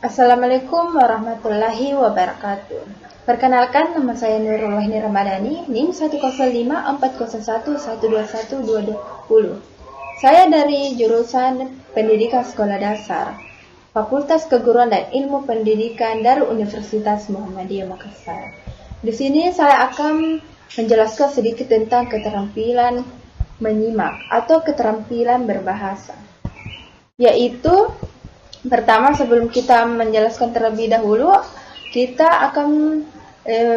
Assalamualaikum warahmatullahi wabarakatuh. Perkenalkan, nama saya Nurul Wahni Ramadhani, NIM 1054011211220. Saya dari jurusan Pendidikan Sekolah Dasar, Fakultas Keguruan dan Ilmu Pendidikan dari Universitas Muhammadiyah Makassar. Di sini saya akan menjelaskan sedikit tentang keterampilan menyimak atau keterampilan berbahasa. Yaitu, pertama, sebelum kita menjelaskan terlebih dahulu, kita akan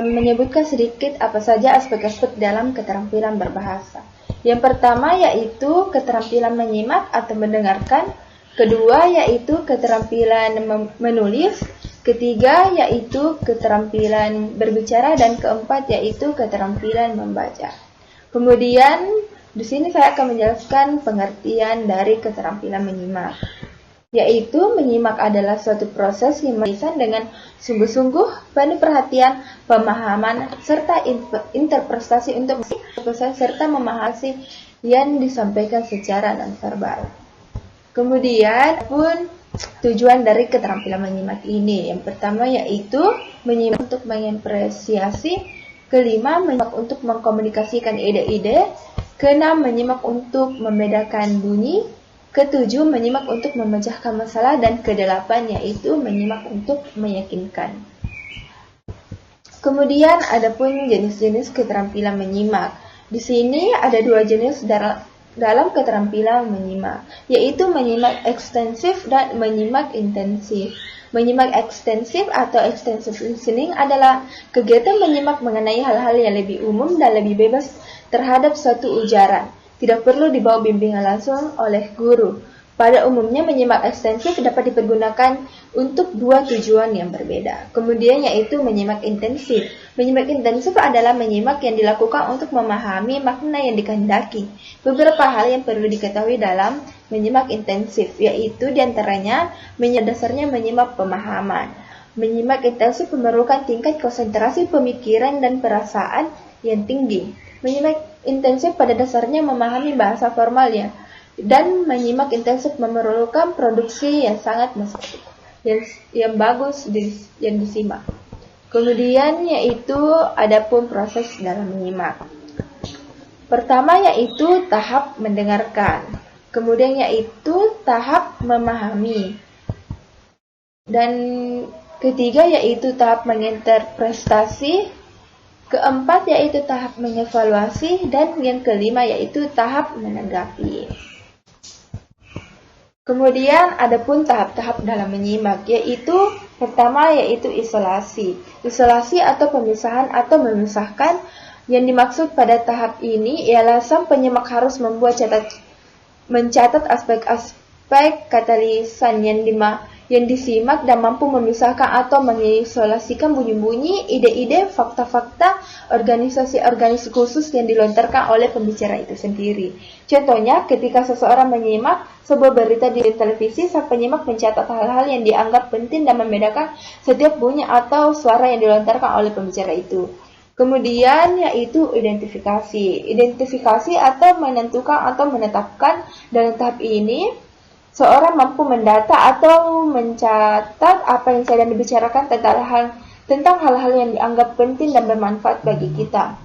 menyebutkan sedikit apa saja aspek-aspek dalam keterampilan berbahasa. Yang pertama yaitu keterampilan menyimak atau mendengarkan, kedua yaitu keterampilan menulis, ketiga yaitu keterampilan berbicara, dan keempat yaitu keterampilan membaca. Kemudian di sini saya akan menjelaskan pengertian dari keterampilan menyimak. Yaitu menyimak adalah suatu proses yang melisan dengan sungguh-sungguh, penuh perhatian, pemahaman, serta interpretasi untuk serta memahami yang disampaikan secara non-verbal. Kemudian pun tujuan dari keterampilan menyimak ini, yang pertama yaitu menyimak untuk mengapresiasi, kelima menyimak untuk mengkomunikasikan ide-ide, keenam menyimak untuk membedakan bunyi, ketujuh, menyimak untuk memecahkan masalah, dan kedelapan yaitu menyimak untuk meyakinkan. Kemudian ada pun jenis-jenis keterampilan menyimak. Di sini ada dua jenis dalam keterampilan menyimak, yaitu menyimak ekstensif dan menyimak intensif. Menyimak ekstensif atau extensive listening adalah kegiatan menyimak mengenai hal-hal yang lebih umum dan lebih bebas terhadap suatu ujaran. Tidak perlu dibawa bimbingan langsung oleh guru. Pada umumnya menyimak ekstensif dapat dipergunakan untuk dua tujuan yang berbeda. Kemudian yaitu menyimak intensif. Menyimak intensif adalah menyimak yang dilakukan untuk memahami makna yang dikehendaki. Beberapa hal yang perlu diketahui dalam menyimak intensif, yaitu diantaranya dasarnya menyimak pemahaman. Menyimak intensif memerlukan tingkat konsentrasi pemikiran dan perasaan yang tinggi. Menyimak intensif pada dasarnya memahami bahasa formalnya, dan menyimak intensif memerlukan produksi yang sangat yang bagus yang disimak. Kemudian yaitu adapun proses dalam menyimak. Pertama yaitu tahap mendengarkan, kemudian yaitu tahap memahami, dan ketiga yaitu tahap menginterpretasi, keempat yaitu tahap mengevaluasi, dan yang kelima yaitu tahap menanggapi. Kemudian ada pun tahap-tahap dalam menyimak, yaitu pertama yaitu isolasi. Isolasi atau pemisahan atau memisahkan. Yang dimaksud pada tahap ini ialah sang penyimak harus mencatat aspek-aspek kata lisan yang disimak dan mampu memisahkan atau mengisolasikan bunyi-bunyi, ide-ide, fakta-fakta, organisasi-organisasi khusus yang dilontarkan oleh pembicara itu sendiri. Contohnya, ketika seseorang menyimak sebuah berita di televisi, sang penyimak mencatat hal-hal yang dianggap penting dan membedakan setiap bunyi atau suara yang dilontarkan oleh pembicara itu. Kemudian yaitu identifikasi. Identifikasi atau menentukan atau menetapkan. Dalam tahap ini, seorang mampu mendata atau mencatat apa yang sedang dibicarakan tentang hal-hal yang dianggap penting dan bermanfaat bagi kita.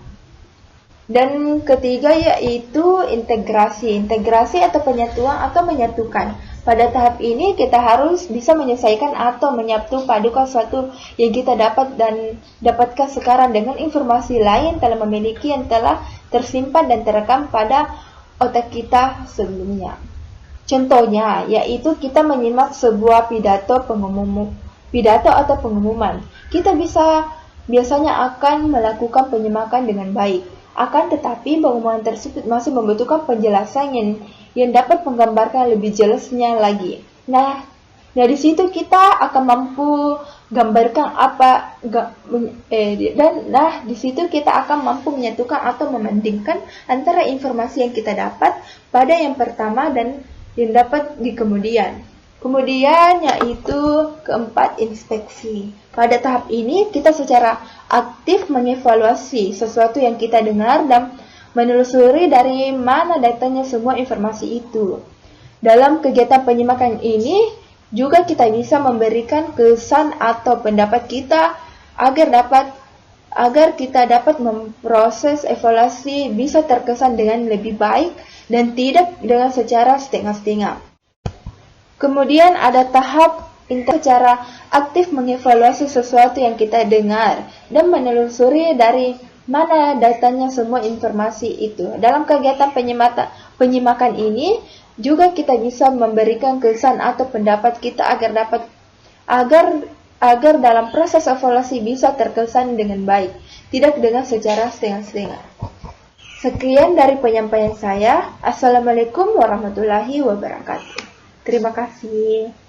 Dan ketiga yaitu integrasi. Integrasi atau penyatuan atau menyatukan. Pada tahap ini kita harus bisa menyelesaikan atau menyatu padukan sesuatu yang kita dapatkan sekarang dengan informasi lain telah memiliki yang telah tersimpan dan terekam pada otak kita sebelumnya. Contohnya, yaitu kita menyimak sebuah pidato atau pengumuman. Kita biasanya akan melakukan penyimakan dengan baik. Akan tetapi, pengumuman tersebut masih membutuhkan penjelasan yang dapat menggambarkan lebih jelasnya lagi. Nah, dari situ kita akan mampu gambarkan di situ kita akan mampu menyatukan atau membandingkan antara informasi yang kita dapat pada yang pertama dan yang dapat di kemudian. Kemudian yaitu keempat, inspeksi. Pada tahap ini kita secara aktif mengevaluasi sesuatu yang kita dengar dan menelusuri dari mana datangnya semua informasi itu. Dalam kegiatan penyimakan ini, Juga kita bisa memberikan kesan atau pendapat kita agar kita dapat memproses evaluasi bisa terkesan dengan lebih baik dan tidak dengan secara setengah-setengah. Kemudian ada tahap secara aktif mengevaluasi sesuatu yang kita dengar dan menelusuri dari mana datanya semua informasi itu. Dalam kegiatan penyimakan ini juga kita bisa memberikan kesan atau pendapat kita agar dalam proses evaluasi bisa terkesan dengan baik, tidak dengan secara setengah-setengah. Sekian dari penyampaian saya. Assalamualaikum warahmatullahi wabarakatuh. Terima kasih.